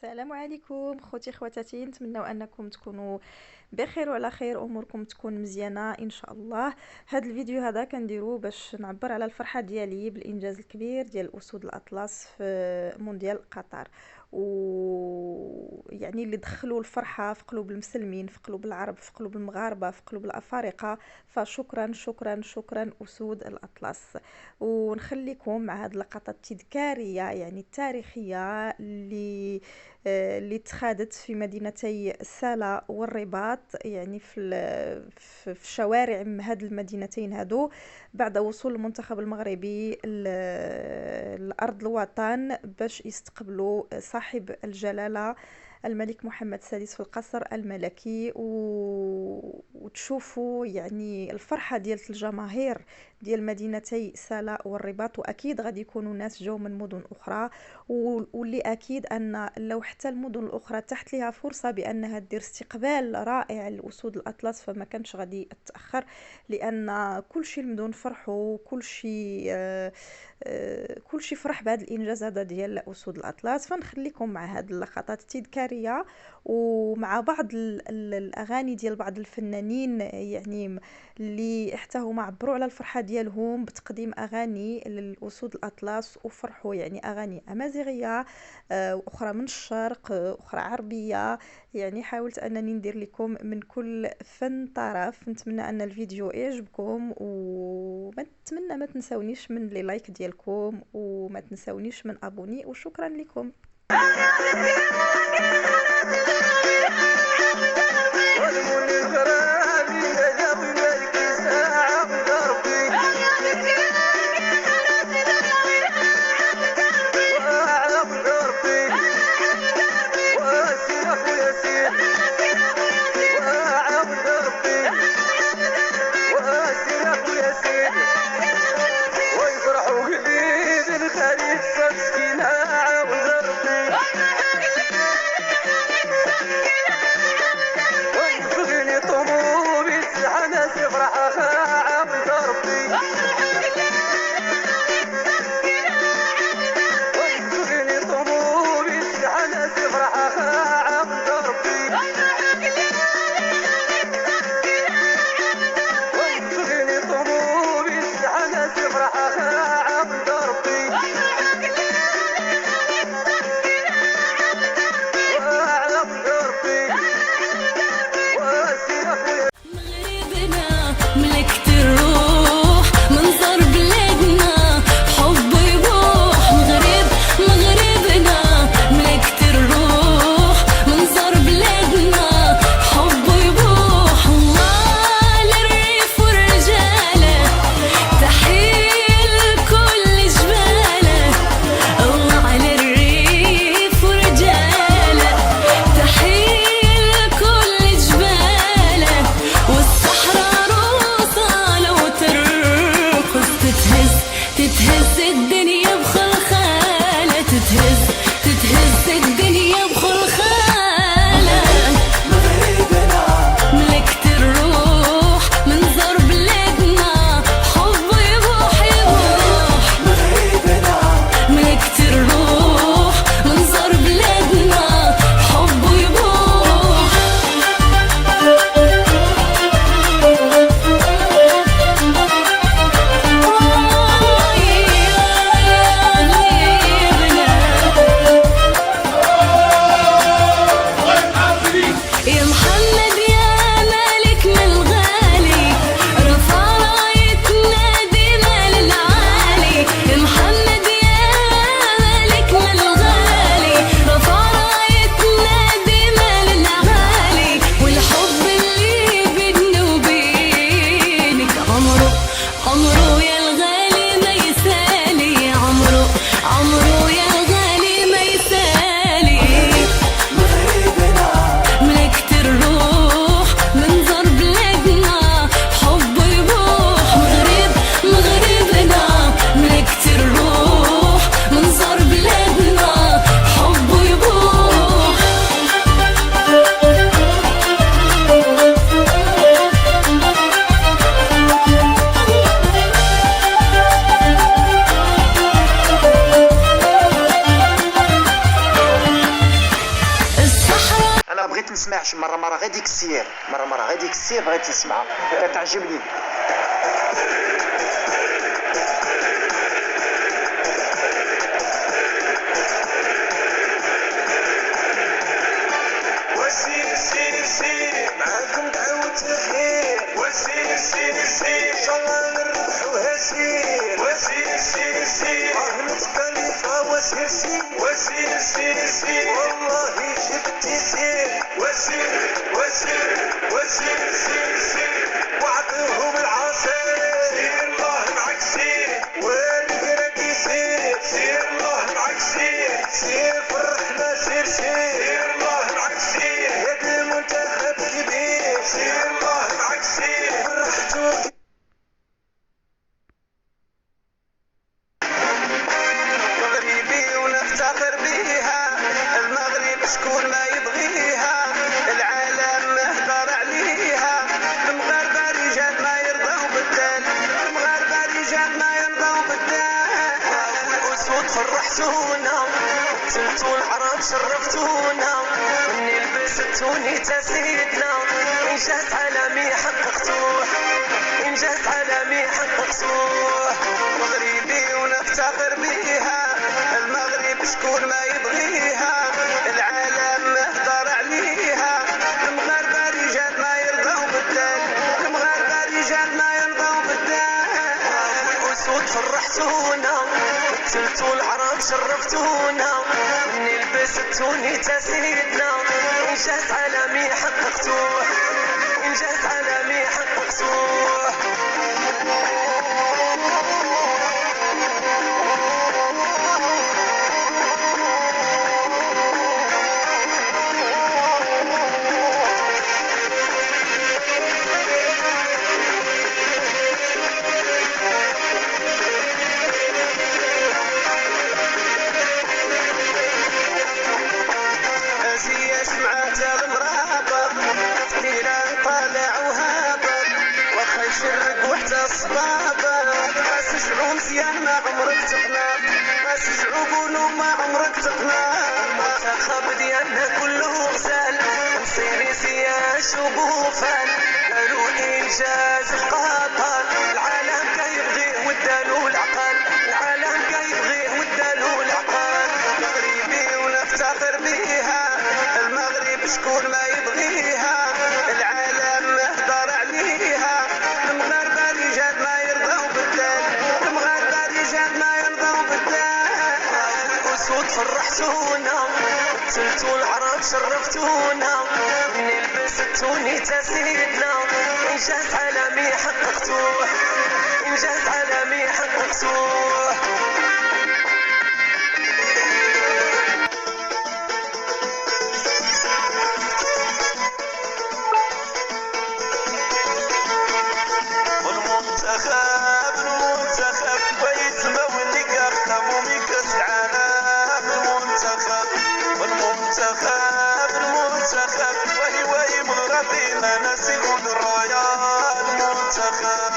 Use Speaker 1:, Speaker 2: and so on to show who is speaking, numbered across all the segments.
Speaker 1: السلام عليكم خوتي خواتاتي، نتمنى انكم تكونوا بخير وعلى خير، اموركم تكون مزيانه ان شاء الله. هذا الفيديو هذا كنديرو باش نعبر على الفرحه ديالي بالانجاز الكبير ديال اسود الاطلس في مونديال قطر، ويعني اللي دخلوا الفرحه في قلوب المسلمين، في قلوب العرب، في قلوب المغاربه، في قلوب الافارقه. فشكرا شكرا شكرا اسود الاطلس. ونخليكم مع هذه اللقطات التذكاريه يعني التاريخيه اللي اتخذت في مدينتي سالا والرباط، يعني في شوارع هاد المدينتين هادو، بعد وصول المنتخب المغربي لأرض الوطن باش يستقبلوا صاحب الجلالة الملك محمد السادس في القصر الملكي. وتشوفوا يعني الفرحة ديال الجماهير ديال مدينتي سالا والرباط، واكيد غادي يكونوا ناس جاو من مدن اخرى، واللي اكيد ان لو حتى المدن الاخرى تحت لها فرصه بانها دير استقبال رائع لاسود الاطلس فما كانش غادي تاخر، لان كل شيء المدن فرحوا، كل شيء فرح بهذا الانجاز هذا ديال اسود الاطلس. فنخليكم مع هذه اللقطات التذكاريه ومع بعض الاغاني ديال بعض الفنانين يعني اللي حتى هما عبروا على الفرحه ديالهم بتقديم اغاني للاسود الاطلس وفرحوا، يعني اغاني امازيغيه، واخرى من الشرق، اخرى عربيه. يعني حاولت انني ندير لكم من كل فن طرف. نتمنى ان الفيديو يعجبكم، ونتمنى ما تنسونيش من لي لايك ديالكم، وما تنسونيش من ابوني، وشكرا لكم.
Speaker 2: نسمعش مرة غير ديك السير، مرة غير ديك السير بغيت نسمعها كتعجبني.
Speaker 3: سير معاكم دعوة الخير، وسير سير سير ان شاء الله نربحوها. سير وسير سير سير مختلفة. وسير سير وسير سير سير والله جبتي سير. وسير وسير وسير سير سير وعطيهم العصير. سير الله معك سير والبركي سير. سير الله معك سير. سير فرحنا سير سير الله معك سير. هاد المنتخب كبير. سير الله معك سير فرحتو مغربي ونفتخر بيها. المغرب شكون ما يبغيها، العالم مهدر عليها. المغاربة رجال ما يرضوا بالدال، المغاربة رجال ما يرضوا بالدال. الأسود فرحتونا، قتلتو العرب شرفتونا، من لبستوني تسيدنا. إنجاز عالمي حققتوه، إنجاز عالمي حققتوه. مغربي ونفتخر بيها، المغرب شكون ما يبغيها، العالم مهدر عليها. المغاربة رجال ما يرضوا بالدال، المغاربة رجال ما يرضوا بالدال. الأسود فرحتونا، قتلتو العرب شرفتونا، من لبستوني تسيدنا. إنجاز عالمي حققتوه، إنجاز عالمي حققتوه. أزياش معاتا المرابط، تفكيرا طالع وهابط، واخا يشرق وحتى الصبابط. ما سجعو مزيان ما عمرك تقنع، ما سجعو قولو ما عمرك تقنع. المنتخب ديالنا كله غزال، نصيري سياش وبوفال. قالوا إنجاز في قطر، العالم كيبغيه ودالو العقل، العالم كيبغيه ودالو العقل. مغربي ونفتخر بيها، المغرب شكون ما يبغيها، العالم مهدر عليها. المغاربة رجال ما يرضوا بالدال، المغاربة رجال ما يرضوا بالدال. الأسود فرحتونا، قتلتو العرب شرفتونا، من لبستوني تسيدنا. إنجاز عالمي حققتوه، إنجاز عالمي حققتوه. المنتخب ويتموني كرتمو من كاس العالم. المنتخب وهي مغربي ما نسيقون الراية. المنتخب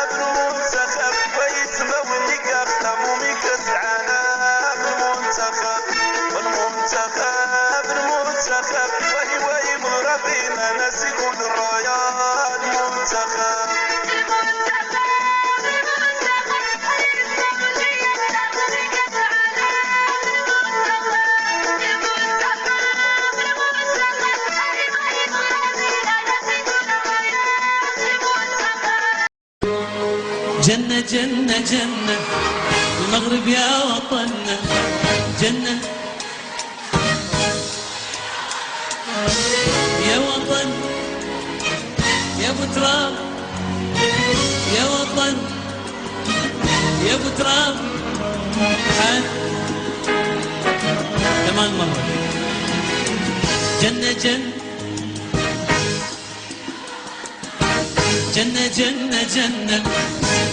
Speaker 3: المنتخب ويتموني كرتمو من كاس العالم. المنتخب وهي مغربي ما نسيقون الراية. المنتخب
Speaker 4: جنة جنة جنة المغرب يا وطننا، جنة يا وطن يا ابو تراب، يا وطن يا ابو تراب. كمان مرة جنة جنة جنة جنة جنة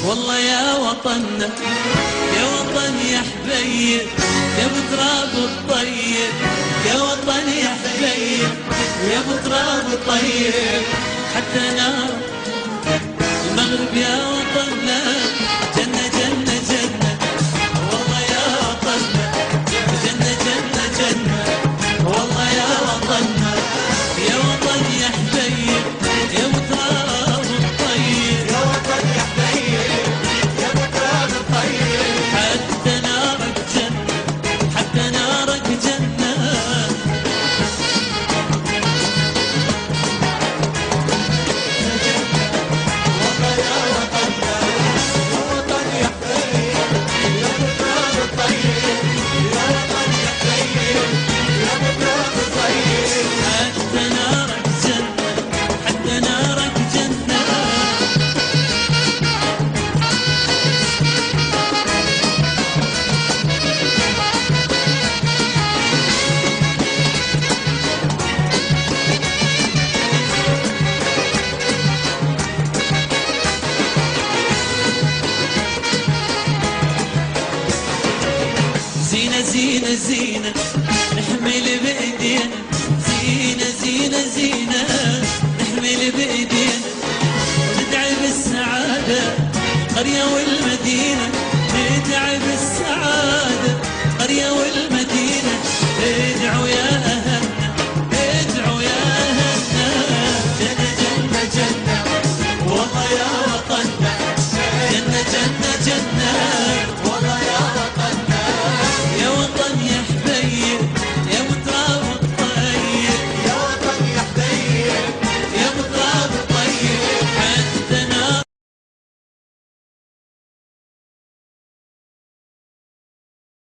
Speaker 4: والله يا وطننا، يا وطن يا حبيب، يا بتراب الطيب، يا وطن يا ابو تراب الطيب حتى نار المغرب يا وطننا جنة جنة جنة والله يا وطننا جنة جنة جنة والله يا وطننا يا وطن يا حبيب يا ابو تراب الطيب يا وطن يا حبيب يا ابو تراب الطيب حتى نارك جنة حتى نارك جنة حتى نارك جنة حتى نارك جنة زينة زينة زينة نحمل